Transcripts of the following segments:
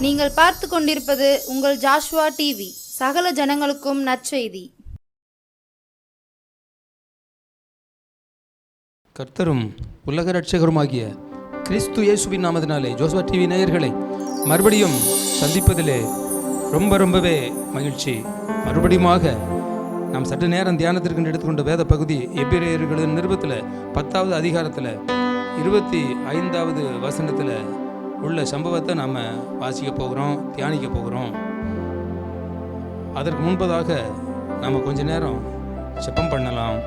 நீங்கள் பார்த்து கொண்டிருப்பது உங்கள் ஜாஷுவா டிவி. சகல ஜனங்களுக்கும் நற்செய்தி. கர்த்தரும் உலக இரட்சகருமாகிய கிறிஸ்து இயேசுவின் நாமத்தினாலே ஜோஷுவா டிவி நேயர்களை மறுபடியும் சந்திப்பதிலே ரொம்பவே மகிழ்ச்சி. மறுபடியுமாக நாம் சற்று நேரம் தியானத்திற்கு எடுத்துக்கொண்ட வேத பகுதி எபிரேயர்களின் நிருபத்தில் 10வது அதிகாரத்தில் 25வது வசனத்தில் உள்ள சம்பவத்தை நாம் வாசிக்க போகிறோம், தியானிக்க போகிறோம். அதற்கு முன்பதாக நாம் கொஞ்ச நேரம் ஜெபம் பண்ணலாம்.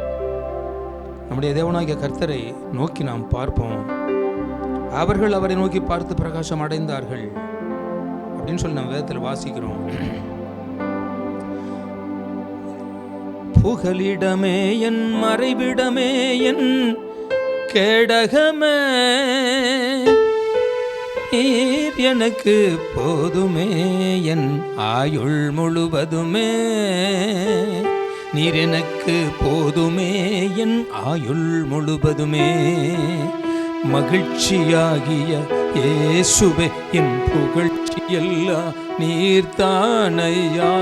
நம்முடைய தேவனாகிய கர்த்தரை நோக்கி நாம் பார்ப்போம். அவர்கள் அவரை நோக்கி பார்த்து பிரகாசம் அடைந்தார்கள் அப்படின்னு சொல்லி நம்ம வேதத்தில் வாசிக்கிறோம். புகலிடமே என் மறைவிடமே என் கேடகமே, நீர் எனக்கு போதுமே என் ஆயுள் முழுவதுமே, நீர் எனக்கு போதுமே என் ஆயுள் முழுவதுமே, மகிழ்ச்சியாகிய இயேசுவே என் புகழ்ச்சி எல்லாம் நீர்தானையா,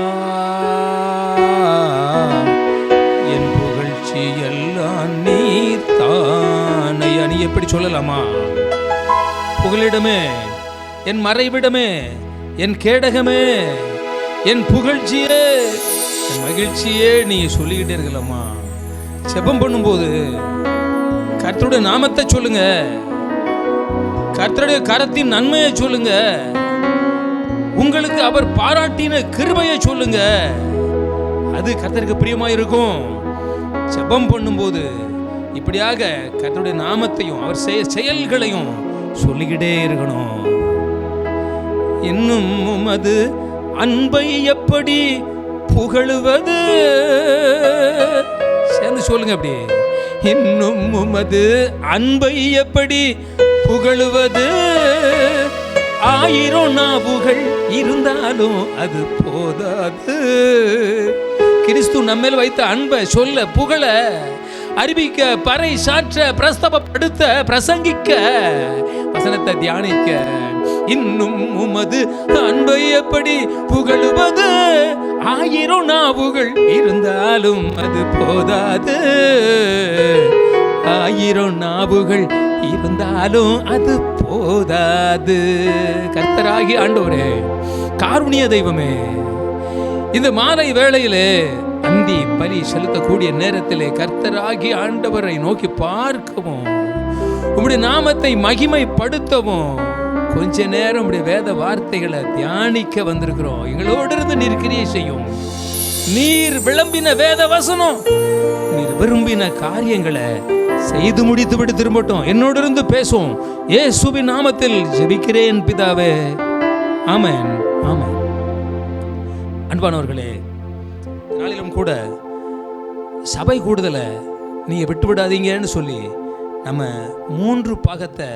என் புகழ்ச்சி எல்லாம் நீர்தானையா. நீ எப்படி சொல்லலாமா? புகலிடமே, என் மறைவிடமே, என் கேடகமே, என் புகழ்ச்சியே, என் மகிழ்ச்சியே, நீ சொல்லிக்கிட்டே இருக்கலாமா? ஜெபம் பண்ணும்போது கர்த்தருடைய நாமத்தை சொல்லுங்க, கர்த்தருடைய கரத்தின் நன்மையை சொல்லுங்க, உங்களுக்கு அவர் பாராட்டின கிருபையை சொல்லுங்க. அது கர்த்தருக்கு பிரியமா இருக்கும். ஜெபம் பண்ணும்போது இப்படியாக கர்த்தருடைய நாமத்தையும் அவர் செயல்களையும் சொல்லிக்கிட்டே இருக்கணும். இன்னும் உமது அன்பை எப்படி புகழுவது, சேர்ந்து சொல்லுங்க அப்படி. இன்னும் உமது அன்பை எப்படி புகழுவது, 1000 நாவுகள் இருந்தாலும் அது போதாது. கிறிஸ்து நம்மேல் வைத்த அன்பை சொல்ல, புகழ, அறிவிக்க, பறை சாற்ற, பிரஸ்தபப்படுத்த, பிரசங்கிக்க, வசனத்தை தியானிக்க, இன்னும் உமது அன்பை எப்படி புகழுவது, 1000 நாவுகள் இருந்தாலும் அது போதாது, 1000 நாவுகள் இருந்தாலும் அது போதாது. கர்த்தராகி ஆண்டவரே, காருண்ய தெய்வமே, இந்த மாலை வேளையிலே அந்தி பலி செலுத்தக்கூடிய நேரத்திலே கர்த்தராகி ஆண்டவரை நோக்கி பார்க்கவும், உம்முடைய நாமத்தை மகிமைப்படுத்தவும், கொஞ்ச நேரம் உம்முடைய வேத வார்த்தைகளை தியானிக்க வந்திருக்கிறோம். எங்களோடு இருந்து நீர் கிரியை செய்யும். நீர் விளம்பின வேத வசனம், நீர் விரும்பின காரியங்களை செய்து முடித்து விட்டு திரும்பட்டும். என்னோடு இருந்து பேசும். இயேசுவின் நாமத்தில் ஜெபிக்கிறேன் பிதாவே, ஆமென், ஆமென். அன்பானவர்களே, நாளிலும் கூட சபை கூடுதலை நீங்க விட்டு விடாதீங்கன்னு சொல்லி நம்ம 3 பாகத்தை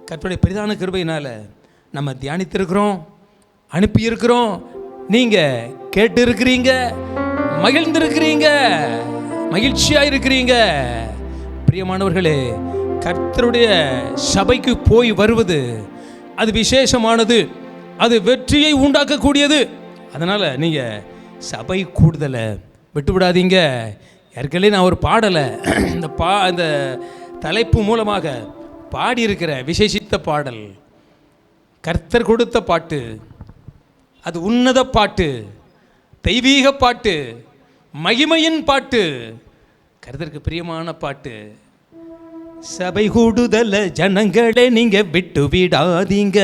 கர்த்தருடைய பெரிதான கிருபையினால நம்ம தியானித்திருக்கிறோம், அனுப்பியிருக்கிறோம். நீங்க கேட்டு இருக்கிறீங்க, மகிழ்ந்திருக்கிறீங்க, மகிழ்ச்சியா இருக்கிறீங்க. பிரியமானவர்களே, கர்த்தருடைய சபைக்கு போய் வருவது அது விசேஷமானது, அது வெற்றியை உண்டாக்கக்கூடியது. அதனால நீங்க சபை கூடுதலை விட்டு விடாதீங்க. ஏற்கனவே நான் ஒரு பாடலை இந்த தலைப்பு மூலமாக பாடியிருக்கிற விசேஷித்த பாடல், கர்த்தர் கொடுத்த பாட்டு, அது உன்னத பாட்டு, தெய்வீக பாட்டு, மகிமையின் பாட்டு, கர்த்தருக்கு பிரியமான பாட்டு. சபை கூடுதல ஜனங்களே நீங்க விட்டு விடாதீங்க,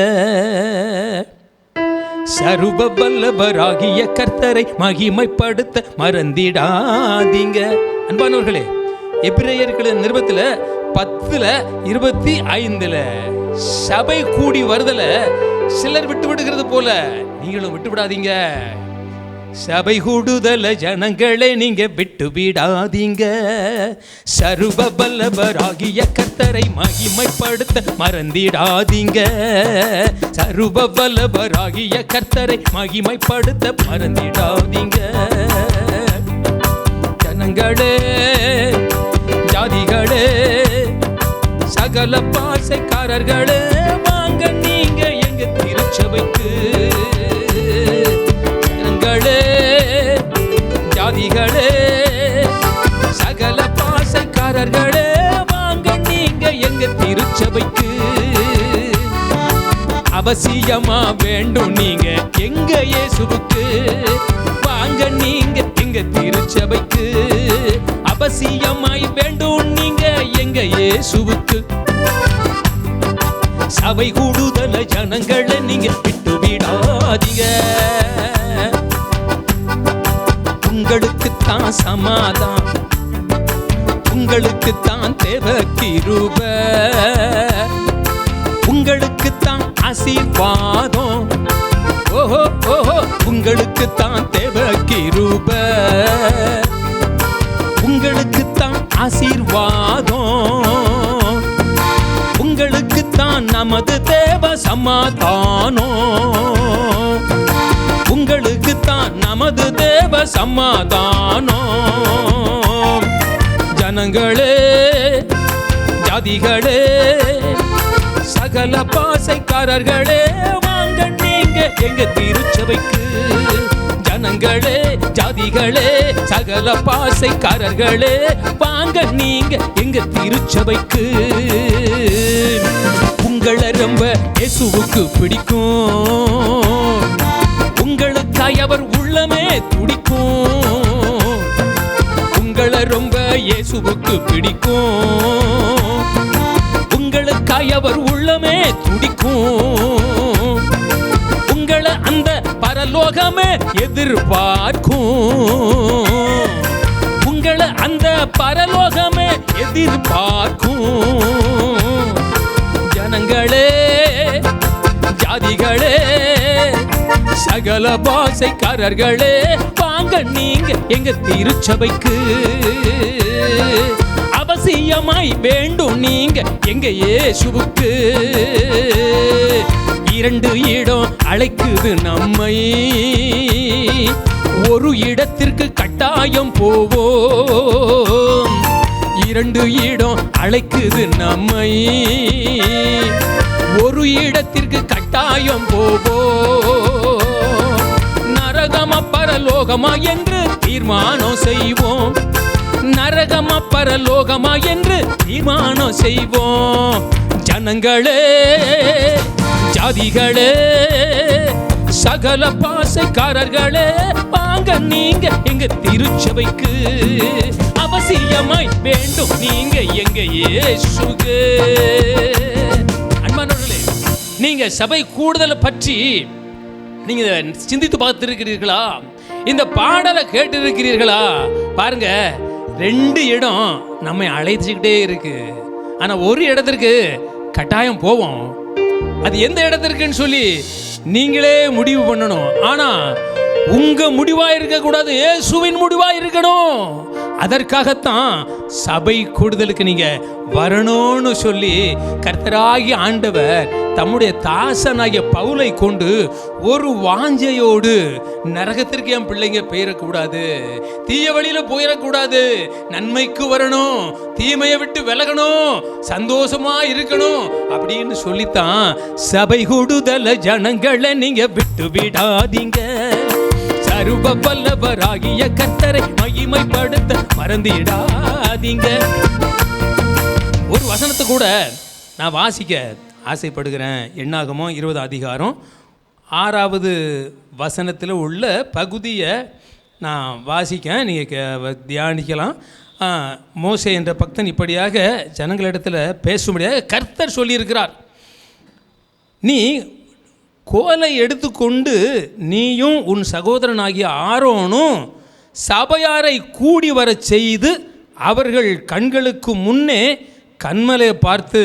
சர்வ வல்லவராகிய கர்த்தரை மகிமைப்படுத்த மறந்திடாதீங்க. அன்பானவர்களே, எபிரேயர்களின் நிருபத்தில் 10:25 சபை கூடி வருதல சிலர் விட்டு விடுகிறது போல நீங்களும் விட்டு விடாதீங்க. சபை கூடுதல ஜனங்களே நீங்க விட்டு விடாதீங்க, சர்வ வல்லவராகிய கர்த்தரை மகிமைப்படுத்த மறந்திடாதீங்க, சர்வ வல்லவராகிய கர்த்தரை மகிமைப்படுத்த மறந்திடாதீங்க. ஜனங்களே, ஜாதிகளே, சகல பாசைக்காரர்களே, வாங்க நீங்க எங்க திருச்சபைக்கு, அவசியமா வேண்டும் நீங்க எங்க இயேசுவுக்கு. வாங்க நீங்க எங்க திருச்சபைக்கு. அவசியமாய் வேண்டும் நீங்க எங்க இயேசுவுக்கு. சபை கூடுதல ஜனங்களை நீங்க விட்டு விடாதீங்க. உங்களுக்குத்தான் சமாதானம், உங்களுக்குத்தான் தேவ கிருபை, உங்களுக்குத்தான் ஆசீர்வாதம். ஓஹோ ஓஹோ, உங்களுக்குத்தான் தேவ கிருபை, உங்களுக்குத்தான் ஆசீர்வாதம், உங்களுக்குத்தான் நமது தேவ சமாதானம், உங்களுக்குத்தான் நமது தேவ சமாதானம். ஜனங்களே, ஜாதிகளே, சகல பாசைக்காரர்களே, வாங்க நீங்க எங்க திருச்சபைக்கு. ஜனங்களே, ஜாதிகளே, சகல பாசைக்காரர்களே, வாங்க நீங்க எங்க திருச்சபைக்கு. உங்களை ரொம்ப இயேசுவுக்கு பிடிக்கும், உங்களுக்காய் அவர் உள்ளமே துடிக்கும். உங்களை ரொம்ப இயேசுவுக்கு பிடிக்கும், உங்களுக்காய் அவர் உள்ளமே துடிக்கும். உங்களை அந்த பரலோகமே எதிர்பார்க்கும், உங்களை அந்த பரலோகமே எதிர்பார்க்கும். ஜனங்களே, ஜாதிகளே, சகல பாசைக்காரர்களே, வாங்க நீங்க எங்க திருச்சபைக்கு. அவசியமாய் வேண்டும் நீங்க எங்க இயேசுவுக்கு. இரண்டு இடம் அழைக்குது நம்மை, ஒரு இடத்திற்கு கட்டாயம் போவோம். இரண்டு இடம் அழைக்குது நம்மை, ஒரு இடத்திற்கு கட்டாயம் போவோம். நரகமா பரலோகமா என்று தீர்மானம் செய்வோம், நரகமா பரலோகமா என்று தீர்மானம் செய்வோம். ஜனங்களே, ஜாதிகளே, சகல பாசைக்காரர்களே, வாங்க நீங்க எங்க திருச்சபைக்கு. அவசியமாய் வேண்டும் நீங்க எங்க இயேசுவுக்கு. அன்பானவர்களே, நீங்க சபை கூடுதலை பற்றி நீங்க சிந்தித்து பார்த்திருக்கிறீர்களா? இந்த பாடலை கேட்டிருக்கிறீர்களா? பாருங்க, ரெண்டு இடம் நம்மை அழைச்சிக்கிட்டே இருக்கு. ஆனா ஒரு இடத்திற்கு கட்டாயம் போவோம். அது எந்த இடத்திற்குன்னு சொல்லி நீங்களே முடிவு பண்ணணும். ஆனா உங்க முடிவா இருக்க கூடாது, இயேசுவின் முடிவா இருக்கணும். அதற்காகத்தான் சபை கூடுதலுக்கு நீங்க வரணும்னு சொல்லி கர்த்தராகிய ஆண்டவர் தம்முடைய தாசனாகிய பவுலை கொண்டு ஒரு வாஞ்சையோடு, நரகத்திற்கு என் பிள்ளைங்க போயிடக்கூடாது, தீய வழியில போயிடக்கூடாது, நன்மைக்கு வரணும், தீமையை விட்டு விலகணும், சந்தோஷமா இருக்கணும் அப்படின்னு சொல்லித்தான் சபை கூடுதல ஜனங்களை நீங்க விட்டு விடாதீங்க. சர்வ வல்லவராகிய கர்த்தரை மகிமைப்படுத்த மறந்திடாதீங்க. ஒரு வசனத்தை கூட நான் வாசிக்க ஆசைப்படுகிறேன். என்னாகமோ 20 அதிகாரம் 6வது வசனத்தில் உள்ள பகுதியை நான் வாசிக்க நீங்கள் தியானிக்கலாம். மோசே என்ற பக்தன் இப்படியாக ஜனங்களிடத்தில் பேசும்படியாக கர்த்தர் சொல்லியிருக்கிறார். நீ கோலை எடுத்துக்கொண்டு நீயும் உன் சகோதரனாகிய ஆரோனும் சபையாரை கூடி வர செய்து அவர்கள் கண்களுக்கு முன்னே கண்மலை பார்த்து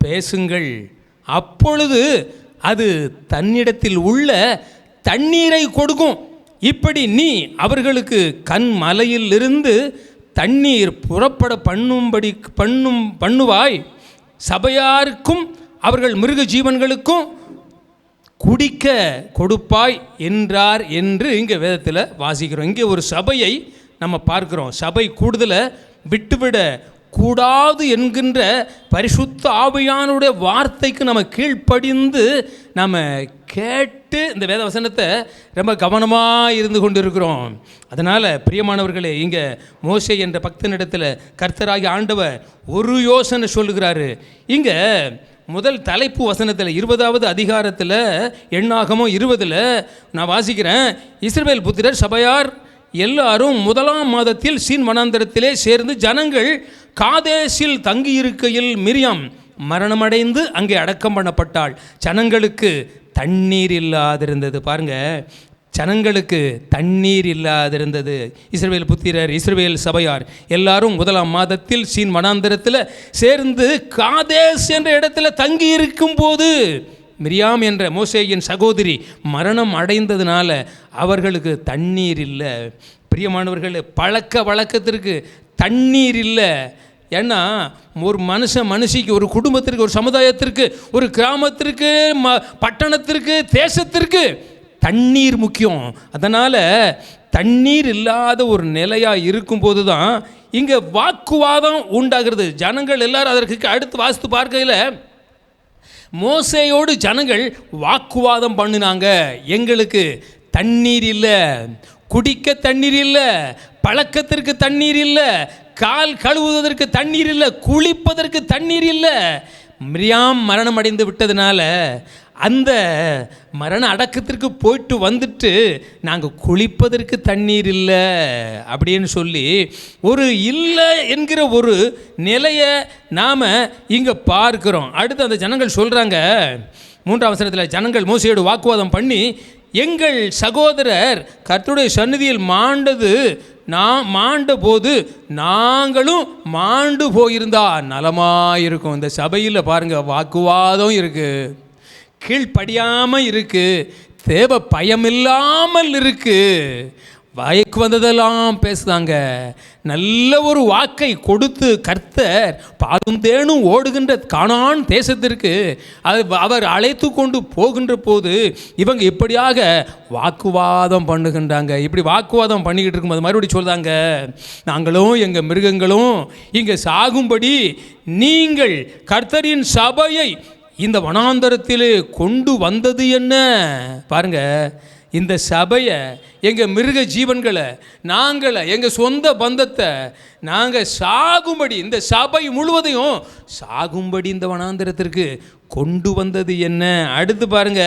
பேசுங்கள். அப்பொழுது அது தன்னிடத்தில் உள்ள தண்ணீரை கொடுக்கும். இப்படி நீ அவர்களுக்கு கண்மலையிலிருந்து தண்ணீர் புறப்பட பண்ணுவாய். சபையாருக்கும் அவர்கள் மிருக ஜீவன்களுக்கும் குடிக்க கொடுப்பாய் என்றார் என்று இங்கே வேதத்தில் வாசிக்கிறோம். இங்கே ஒரு சபையை நம்ம பார்க்கிறோம். சபை கூடுதலை விட்டுவிட கூடாது என்கின்ற பரிசுத்த ஆவியானுடைய வார்த்தைக்கு நம்ம கீழ்ப்படிந்து நம்ம கேட்டு இந்த வேத வசனத்தை ரொம்ப கவனமாக இருந்து கொண்டு இருக்கிறோம். அதனால் பிரியமானவர்களே, இங்கே மோசே என்ற பக்தனிடத்தில் கர்த்தராகிய ஆண்டவர் ஒரு யோசனை சொல்லுகிறாரு. இங்கே முதல் தலைப்பு வசனத்தில் 20வது அதிகாரத்தில் எண்ணாகமம் 20 நான் வாசிக்கிறேன். இஸ்ரவேல் புத்திரர் சபையார் எல்லாரும் 1ஆம் மாதத்தில் சீன் வனாந்தரத்திலே சேர்ந்து ஜனங்கள் காதேசில் தங்கியிருக்கையில் மிரியாம் மரணமடைந்து அங்கே அடக்கம் பண்ணப்பட்டாள். ஜனங்களுக்கு தண்ணீர் இல்லாதிருந்தது. பாருங்க, ஜனங்களுக்கு தண்ணீர் இல்லாதிருந்தது. இஸ்ரவேல் புத்திரர் இஸ்ரவேல் சபையார் எல்லாரும் 1ஆம் மாதத்தில் சீன் வனாந்தரத்தில் சேர்ந்து காதேஸ் என்ற இடத்துல தங்கி இருக்கும் போது மிரியாம் என்ற மோசேயின் சகோதரி மரணம் அடைந்ததுனால அவர்களுக்கு தண்ணீர் இல்லை. பிரியமானவர்கள், பழக்க வழக்கத்திற்கு தண்ணீர் இல்லை. ஏன்னா ஒரு மனுஷிக்கு, ஒரு குடும்பத்திற்கு, ஒரு சமுதாயத்திற்கு, ஒரு கிராமத்திற்கு, பட்டணத்திற்கு, தேசத்திற்கு தண்ணீர் முக்கியம். அதனால் தண்ணீர் இல்லாத ஒரு நிலையாக இருக்கும்போது தான் இங்கே வாக்குவாதம் உண்டாகிறது. ஜனங்கள் எல்லாரும் அதற்கு அடுத்து வாசித்து பார்க்கையில் மோசேயோடு ஜனங்கள் வாக்குவாதம் பண்ணினாங்க. எங்களுக்கு தண்ணீர் இல்லை, குடிக்க தண்ணீர் இல்லை, பழக்கத்திற்கு தண்ணீர் இல்லை, கால் கழுவுவதற்கு தண்ணீர் இல்லை, குளிப்பதற்கு தண்ணீர் இல்லை. மிரியாம் மரணம் அடைந்து விட்டதுனால அந்த மரண அடக்கத்திற்கு போயிட்டு வந்துட்டு நாங்கள் குளிப்பதற்கு தண்ணீர் இல்லை அப்படின்னு சொல்லி ஒரு இல்லை என்கிற ஒரு நிலையை நாம் இங்கே பார்க்கிறோம். அடுத்து அந்த ஜனங்கள் சொல்கிறாங்க, 3ஆம் வசனத்தில் ஜனங்கள் மோசேயோடு வாக்குவாதம் பண்ணி, எங்கள் சகோதரர் கர்த்தருடைய சந்நிதியில் மாண்ட போது நாங்களும் மாண்டு போயிருந்தா நலமாயிருக்கும். இந்த சபையில் பாருங்கள், வாக்குவாதம் இருக்குது, கீழ்ப்படியாமல் இருக்குது, தேவ பயமில்லாமல் இருக்குது, வாய்க்கு வந்ததெல்லாம் பேசுதாங்க. நல்ல ஒரு வாக்கை கொடுத்து கர்த்தர் பாலும் தேனும் ஓடுகின்ற கானான் தேசத்திற்கு அவர் அழைத்து கொண்டு போகின்ற போது இவங்க இப்படியாக வாக்குவாதம் பண்ணுகின்றாங்க. இப்படி வாக்குவாதம் பண்ணிக்கிட்டு இருக்கும்போது மறுபடியும் சொல்கிறாங்க, நாங்களும் எங்கள் மிருகங்களும் இங்கே சாகும்படி நீங்கள் கர்த்தரின் சபையை இந்த வனாந்தரத்திலே கொண்டு வந்தது என்ன? பாருங்க, இந்த சபையை, எங்கள் மிருக ஜீவன்களை, நாங்களை, எங்கள் சொந்த பந்தத்தை நாங்கள் சாகும்படி, இந்த சபை முழுவதையும் சாகும்படி இந்த வனாந்தரத்திற்கு கொண்டு வந்தது என்ன? அடுத்து பாருங்க,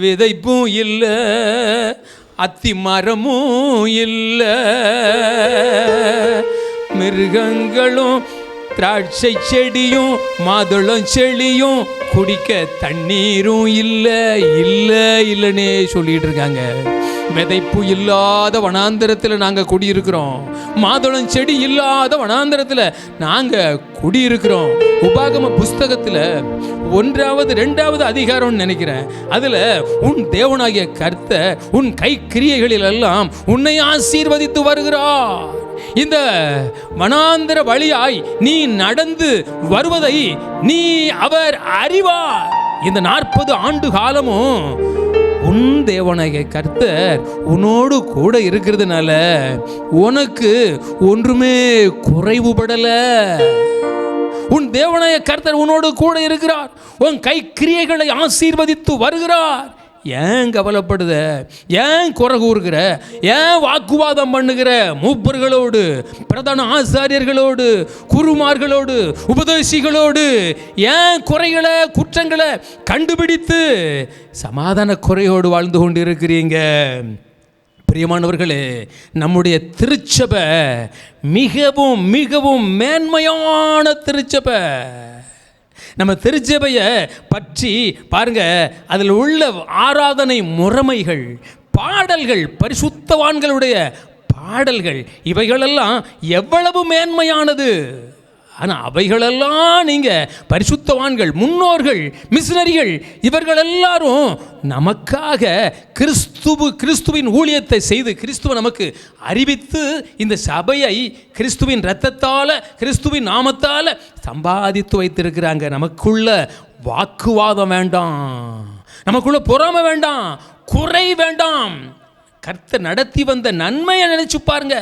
விதைப்பும் இல்லை, அத்தி மரமும் இல்லை, மிருகங்களும் திராட்சை செடியும் மாதுளம் செடியும் குடிக்க தண்ணீரும் இல்லை இல்லைன்னே சொல்லிட்டு இருக்காங்க. விதைப்பு இல்லாத வனாந்தரத்தில் நாங்கள் குடியிருக்கிறோம், மாதுளம் செடி இல்லாத வனாந்தரத்தில் நாங்கள் குடியிருக்கிறோம். உபாகம புஸ்தகத்தில் 1வது 2வது அதிகாரம்னு நினைக்கிறேன், அதில் உன் தேவனாகிய கர்த்தர் உன் கை கிரியைகளில் எல்லாம் உன்னை ஆசீர்வதித்து வருகிறார். இந்த வனாந்தர வழியாய் நீ நடந்து வருவதை நீ அவர் அறிவார். இந்த 40 ஆண்டு காலமும் உன் தேவனாகிய கர்த்தர் உன்னோடு கூட இருக்கிறதுனால உனக்கு ஒன்றுமே குறைவுபடல. உன் தேவனாகிய கர்த்தர் உன்னோடு கூட இருக்கிறார், உன் கை கிரியைகளை ஆசீர்வதித்து வருகிறார். ஏன் கவலைப்படுத? ஏன் குறை கூறுகிற? ஏன் வாக்குவாதம் பண்ணுகிற? மூப்பர்களோடு, பிரதான ஆசாரியர்களோடு, குருமார்களோடு, உபதேசிகளோடு ஏன் குறைகளை, குற்றங்களை கண்டுபிடித்து சமாதான குறையோடு வாழ்ந்து கொண்டு இருக்கிறீங்க? பிரியமானவர்களே, நம்முடைய திருச்சபை மிகவும் மிகவும் மேன்மையான திருச்சபை. நம்ம திருச்சபையை பற்றி பாருங்க, அதில் உள்ள ஆராதனை முறைமைகள், பாடல்கள், பரிசுத்தவான்களுடைய பாடல்கள், இவைகளெல்லாம் எவ்வளவு மேன்மையானது. ஆனால் அவைகளெல்லாம் நீங்கள் பரிசுத்தவான்கள், முன்னோர்கள், மிஷனரிகள், இவர்கள் எல்லாரும் நமக்காக கிறிஸ்துவின் ஊழியத்தை செய்து கிறிஸ்துவை நமக்கு அறிவித்து இந்த சபையை கிறிஸ்துவின் இரத்தத்தால், கிறிஸ்துவின் நாமத்தால் சம்பாதித்து வைத்திருக்கிறாங்க. நமக்குள்ள வாக்குவாதம் வேண்டாம், நமக்குள்ள பொறாமை வேண்டாம், குறை வேண்டாம். கர்த்தர் நடத்தி வந்த நன்மையை நினைச்சு பாருங்க.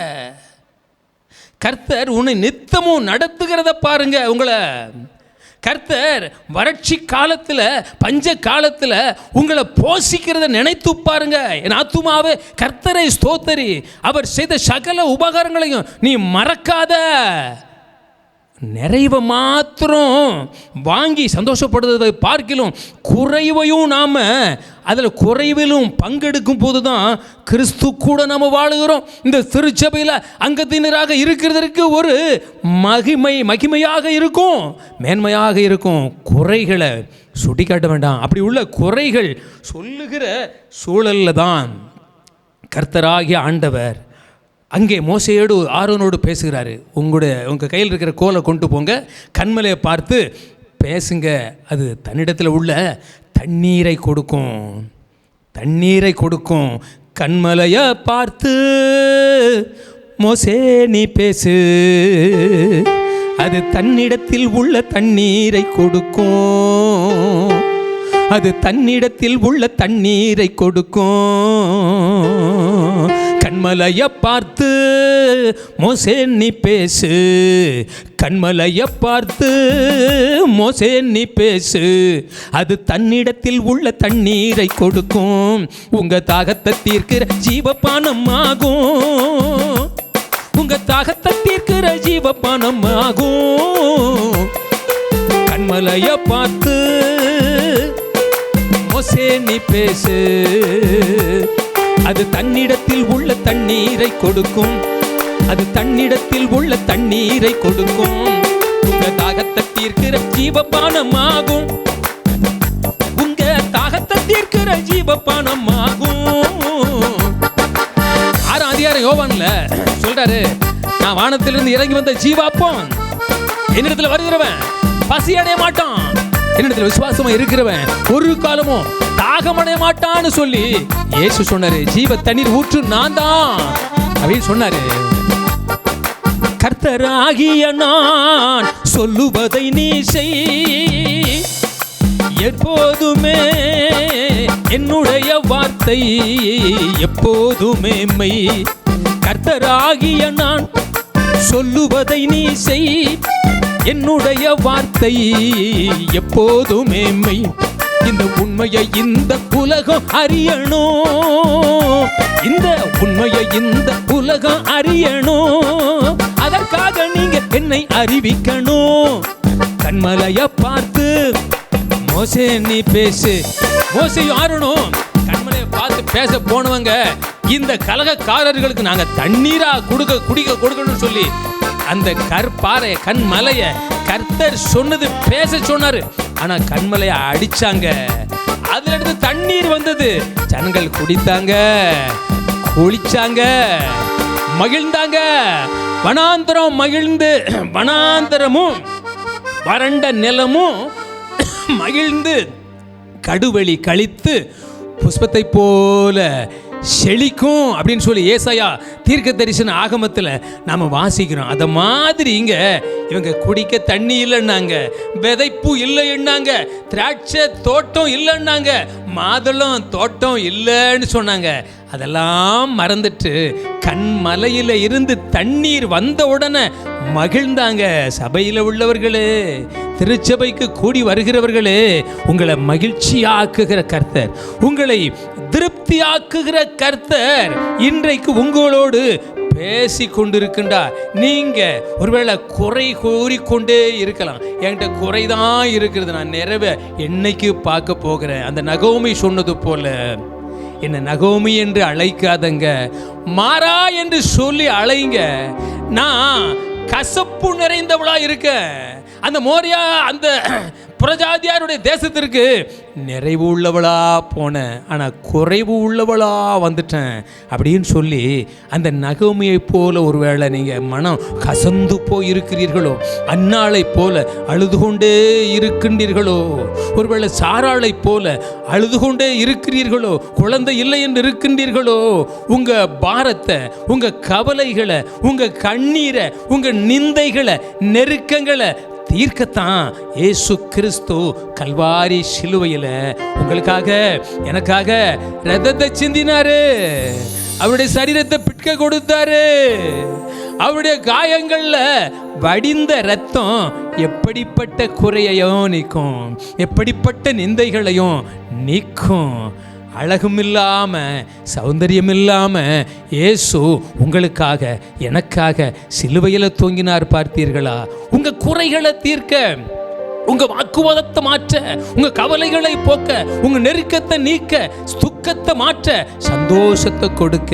கர்த்தர் உன்னை நித்தமும் நடத்துகிறத பாருங்க. உங்களை கர்த்தர் வறட்சி காலத்தில், பஞ்ச காலத்தில் உங்களை போஷிக்கிறத நினைத்து பாருங்க. என் ஆத்துமாவே கர்த்தரை ஸ்தோத்தரி, அவர் செய்த சகல உபகாரங்களையும் நீ மறக்காத. நிறைவை மாத்திரம் வாங்கி சந்தோஷப்படுறதை பார்க்கலாம், குறைவையும் நாம் அதில் குறைவிலும் பங்கெடுக்கும் போது தான் கிறிஸ்து கூட நம்ம வாழுகிறோம். இந்த திருச்சபையில் அங்கத்தினராக இருக்கிறதற்கு ஒரு மகிமையாக இருக்கும், மேன்மையாக இருக்கும். குறைகளை சுட்டி காட்ட வேண்டாம். அப்படி உள்ள குறைகள் சொல்லுகிற சூழலில் தான் கர்த்தராகிய ஆண்டவர் அங்கே மோசையோடு ஆரோனோடு பேசுகிறாரு. உங்கள் கையில் இருக்கிற கோலை கொண்டு போங்க, கண்மலையை பார்த்து பேசுங்க, அது தன்னிடத்தில் உள்ள தண்ணீரை கொடுக்கும். கண்மலையை பார்த்து மோசே நீ பேசு, அது தன்னிடத்தில் உள்ள தண்ணீரை கொடுக்கும். கண்மலையை பார்த்து மோசே நீ பேசு, அது தன்னிடத்தில் உள்ள தண்ணீரை கொடுக்கும். உங்க தாகத்தை தீர்க்கிற ஜீவபானமாகும். கண்மலையை பார்த்து மோசே நீ பேசு, அது தன்னிடத்தில் உள்ள தண்ணீரை கொடுக்கும். உங்க தாகத்தை தீர்க்கிற ஜீவபானமாகும். 6ஆம் அதிகாரம் யோவான்ல சொல்றாரு, நான் வானத்திலிருந்து இறங்கி வந்த ஜீவாப்பம், என்னிடத்தில் வருகிறவன் பசி அடைய மாட்டான், என்னிடத்தில் விசுவாசமா இருக்கிறவன் ஒரு காலமும் தாகமடைய மாட்டான்னு சொல்லி இயேசு சொன்னாரு. ஜீவ தண்ணீர் ஊற்று நான் தான் அப்படின்னு சொன்னாரு. கர்த்தராகிய நான் சொல்லுவதை நீ செய், எப்போதுமே என்னுடைய வார்த்தை எப்போதுமே மெய். கர்த்தராகிய நான் சொல்லுவதை நீ செய், என்னுடைய வார்த்தை எப்போதுமே மெய். இந்த உண்மையை இந்த உலகம் அறியணும், அதற்காக நீங்க என்னை அறிவிக்கணும். கண்மலையை பார்த்து மோசே நீ பேசு. மோசே யாருனும் கண்மலையை பார்த்து பேச போனவங்க இந்த கலகக்காரர்களுக்கு நாங்க தண்ணீரா கொடுக்கணும்னு சொல்லி அந்த கற்பாறைய கண்மலைய கர்த்தர் சொன்னது பேச சொன்னாரு. ஆனா கண்மலையை அடிச்சாங்க, அதுல இருந்து தண்ணீர் வந்தது. ஜனங்கள் குடித்தாங்க, குளிச்சாங்க, மகிழ்ந்தாங்க. வனாந்தரம் மகிழ்ந்து, வனாந்தரமும் வறண்ட நிலமும் மகிழ்ந்து கடுவெளி கழித்து புஷ்பத்தை போல செழிக்கும் அப்படின்னு சொல்லி ஏசாயா தீர்க்க தரிசன ஆகமத்தில் நாம் வாசிக்கிறோம். அதை மாதிரி இங்கே இவங்க குடிக்க தண்ணி இல்லைன்னாங்க, விதைப்பு இல்லைன்னாங்க, திராட்சை தோட்டம் இல்லைன்னாங்க, மாதுளம் தோட்டம் இல்லைன்னு சொன்னாங்க. அதெல்லாம் மறந்துட்டு கண்மலையில் இருந்து தண்ணீர் வந்த உடனே மகிழ்ந்தாங்க. சபையில் உள்ளவர்களே, திருச்சபைக்கு கூடி வருகிறவர்களே, உங்களை மகிழ்ச்சியாக்குகிற கர்த்தர், உங்களை திருப்தியாக்குகிற கர்த்தர் இன்றைக்கு உங்களோடு பேசி கொண்டிருக்கின்றார். நீங்க ஒருவேளை குறை கூறிக்கொண்டே இருக்கலாம். என்கிட்ட குறைதான் இருக்கிறது, நான் நிறைவே என்னைக்கு பார்க்க போகிறேன். அந்த நகோமி சொன்னது போல, என்ன நகோமி என்று அழைக்காதங்க, மாறா என்று சொல்லி அழைங்க. நான் கசப்பு நிறைந்தவளா இருக்க, அந்த மோரியா அந்த புறஜாதியாருடைய தேசத்திற்கு நிறைவு உள்ளவளா போனேன், ஆனால் குறைவு உள்ளவளா வந்துட்டேன் அப்படின்னு சொல்லி அந்த நகோமியை போல ஒருவேளை நீங்கள் மனம் கசந்து போய் இருக்கிறீர்களோ, அன்னாளை போல அழுது கொண்டே இருக்கின்றீர்களோ, ஒருவேளை சாராளை போல அழுது கொண்டே இருக்கிறீர்களோ, குழந்தை இல்லை என்று இருக்கின்றீர்களோ, உங்கள் பாரத்தை, உங்கள் கவலைகளை, உங்கள் கண்ணீரை, உங்கள் நிந்தைகளை, நெருக்கங்களை தீர்க்கத்தான் இயேசு கிறிஸ்து கல்வாரி சிலுவையில் உங்களுக்காக எனக்காக ரத்தத்தை சிந்தினாரு. அவருடைய சரீரத்தை பிட்க கொடுத்தாரு. அவருடைய காயங்கள்ல வடிந்த ரத்தம் எப்படிப்பட்ட குறையையும் நீக்கும், எப்படிப்பட்ட நிந்தைகளையும் நீக்கும். அழகும் இல்லாம சௌந்தரியம் இல்லாம இயேசு உங்களுக்காக எனக்காக சிலுவையில் தொங்கினார். பார்த்தீர்களா? உங்க குறைகளை தீர்க்க, உங்க வாக்குவாதத்தை மாற்ற, உங்க கவலைகளை போக்க, உங்க நெருக்கத்தை நீக்க, துக்கத்தை மாற்ற, சந்தோஷத்தை கொடுக்க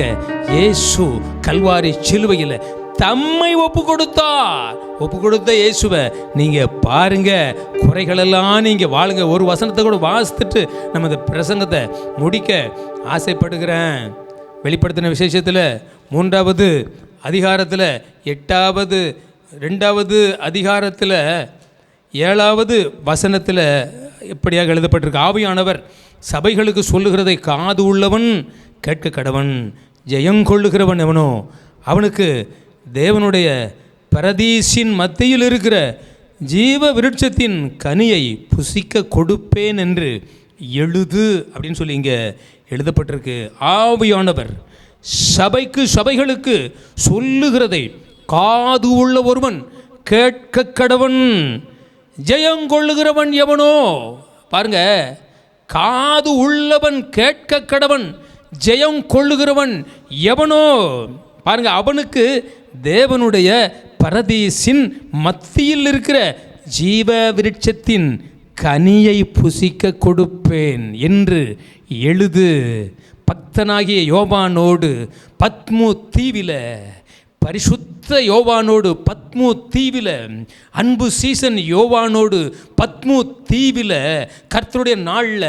இயேசு கல்வாரி சிலுவையில் தம்மை ஒப்பு கொடுத்தார். ஒப்பு கொடுத்த இயேசுவை நீங்க பாருங்க, குறைகளெல்லாம் நீங்க வாழுங்க. ஒரு வசனத்தை கூட வாசித்துட்டு நம்ம இந்த பிரசங்கத்தை முடிக்க ஆசைப்படுகிறேன். வெளிப்படுத்தின விசேஷத்தில் 3வது அதிகாரத்தில் 2வது அதிகாரத்தில் 7வது வசனத்தில் இப்படியாக எழுதப்பட்டிருக்கு. ஆவியானவர் சபைகளுக்கு சொல்லுகிறதை காது உள்ளவன் கேட்க கடவன். ஜெயங்கொள்ளுகிறவன் எவனோ அவனுக்கு தேவனுடைய பரதீசின் மத்தியில் இருக்கிற ஜீவ விருட்சத்தின் கனியை புசிக்க கொடுப்பேன் என்று எழுது அப்படின்னு சொல்லி இங்கே எழுதப்பட்டிருக்கு. ஆவியானவர் சபைகளுக்கு சொல்லுகிறதை காது உள்ள ஒருவன் கேட்க கடவன். ஜெயங்கொள்ளுகிறவன் எவனோ, பாருங்க, காது உள்ளவன் கேட்க கடவன், ஜெயம் கொள்ளுகிறவன் எவனோ, பாருங்க, அவனுக்கு தேவனுடைய பரதீசின் மத்தியில் இருக்கிற ஜீவ விருட்சத்தின் கனியை புசிக்க கொடுப்பேன் என்று எழுது. பக்தனாகிய யோவானோடு பத்மு தீவில, பரிசுத்த யோவானோடு பத்மு தீவில, அன்பு சீசன் யோவானோடு பத்மு தீவில கர்த்தருடைய நாளில்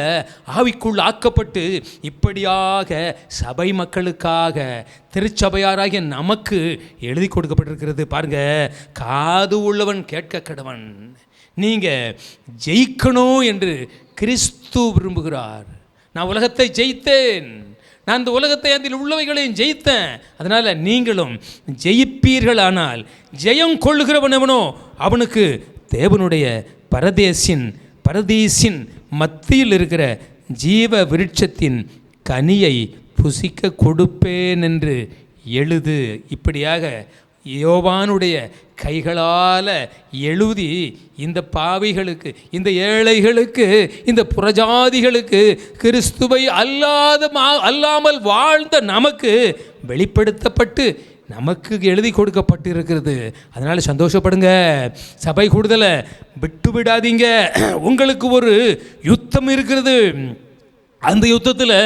ஆவிக்குள் ஆக்கப்பட்டு இப்படியாக சபை மக்களுக்காக திருச்சபையாராகிய நமக்கு எழுதி கொடுக்கப்பட்டிருக்கிறது. பாருங்க, காது உள்ளவன் கேட்க கடவன். நீங்கள் ஜெயிக்கணும் என்று கிறிஸ்து விரும்புகிறார். நான் உலகத்தை ஜெயித்தேன், நான் இந்த உலகத்தை அதில் உள்ளவைகளையும் ஜெயித்தேன், அதனால் நீங்களும் ஜெயிப்பீர்களானால் ஜெயம் கொள்ளுகிறவன் எவனோ அவனுக்கு தேவனுடைய பரதீசின் மத்தியில் இருக்கிற ஜீவ விருட்சத்தின் கனியை புசிக்க கொடுப்பேன் என்று எழுது. இப்படியாக யோவானுடைய கைகளால் எழுதி இந்த பாவிகளுக்கு, இந்த ஏழைகளுக்கு, இந்த புறஜாதிகளுக்கு, கிறிஸ்துவை அல்லாமல் வாழ்ந்த நமக்கு வெளிப்படுத்தப்பட்டு நமக்கு எழுதி கொடுக்கப்பட்டிருக்கிறது. அதனால் சந்தோஷப்படுங்க. சபை கூடுதலை விட்டு விடாதீங்க. உங்களுக்கு ஒரு யுத்தம் இருக்கிறது. அந்த யுத்தத்தில்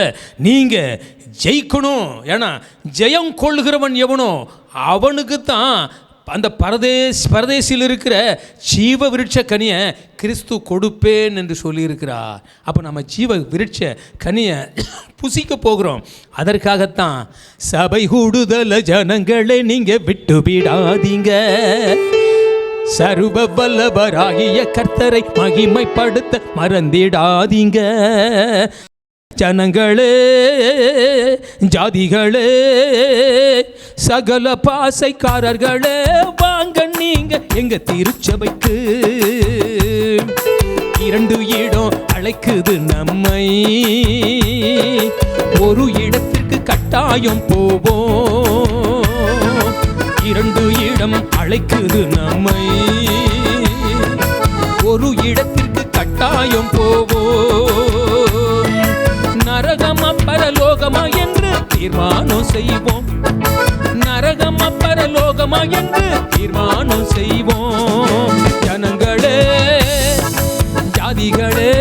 நீங்கள் ஜெயிக்கணும். ஏன்னா ஜெயம் கொள்ளுகிறவன் எவனோ அவனுக்கு தான் அந்த பரதேசில் இருக்கிற ஜீவ விருட்ச கனியை கிறிஸ்து கொடுப்பேன் என்று சொல்லியிருக்கிறார். அப்போ நம்ம ஜீவ விருட்ச கனியை புசிக்க போகிறோம். அதற்காகத்தான் சபை கூடுதல ஜனங்களை நீங்கள் விட்டு விடாதீங்க. சர்வ வல்லவராகிய கர்த்தரை மகிமைப்படுத்த மறந்திடாதீங்க. ஜனங்களே, ஜாதிகளே, சகல பாசைக்காரர்களே, வாங்க நீங்க எங்க திருச்சபைக்கு. 2 இடம் அழைக்குது நம்மை, ஒரு இடத்திற்கு கட்டாயம் போவோம். 2 இடம் அழைக்குது நம்மை, ஒரு இடத்திற்கு கட்டாயம் போவோம். நரகமா பரலோகமா என்று தீர்மானம் செய்வோம். நரகமா பரலோகமா என்று தீர்மானம் செய்வோம். ஜனங்களே, ஜாதிகளே,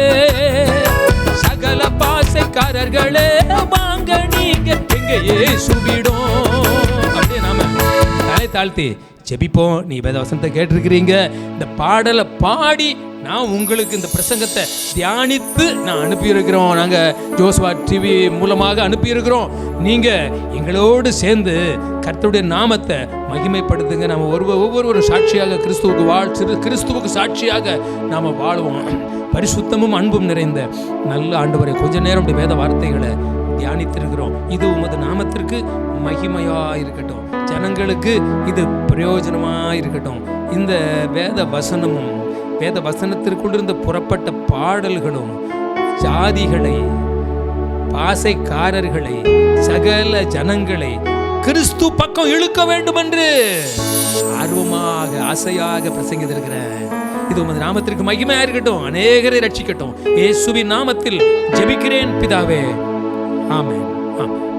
சகல பாசைக்காரர்களே, வாங்க நீங்க எங்க இயேசுவிடம். அப்படியே நாம தலை தாழ்த்தி ஜெபிப்போம். நீ வேதவசனத்தை கேட்டிருக்கிறீங்க. இந்த பாடலை பாடி நான் உங்களுக்கு இந்த பிரசங்கத்தை தியானித்து நான் அனுப்பியிருக்கிறோம். நாங்கள் ஜோஸ்வா டிவி மூலமாக அனுப்பியிருக்கிறோம். நீங்கள் எங்களோடு சேர்ந்து கர்த்தருடைய நாமத்தை மகிமைப்படுத்துங்க. நம்ம ஒவ்வொரு சாட்சியாக கிறிஸ்துவுக்கு சாட்சியாக நாம் வாழ்வோம். பரிசுத்தமும் அன்பும் நிறைந்த நல்ல ஆண்டவரை கொஞ்ச நேரம் வேத வார்த்தைகளை தியானித்திருக்கிறோம். இது உமது நாமத்திற்கு மகிமையாக இருக்கட்டும், ஜனங்களுக்கு இது பிரயோஜனமாக இருக்கட்டும். இந்த வேத வசனமும் வேத வசனத்திற்குள்ளிருந்து புறப்பட்ட பாடல்களும் ஜாதிகளை, பாசைக்காரர்களை, சகல ஜனங்களை கிறிஸ்து பக்கம் இழுக்க வேண்டும் என்று ஆர்வமாக ஆசையாக பிரசங்கித்திருக்கிறேன். இது உமது நாமத்திற்கு மகிமையா இருக்கட்டும், அநேகரை ரட்சிக்கட்டும். இயேசுவின் நாமத்தில் ஜெபிக்கிறேன் பிதாவே, ஆமென். ஆமென்.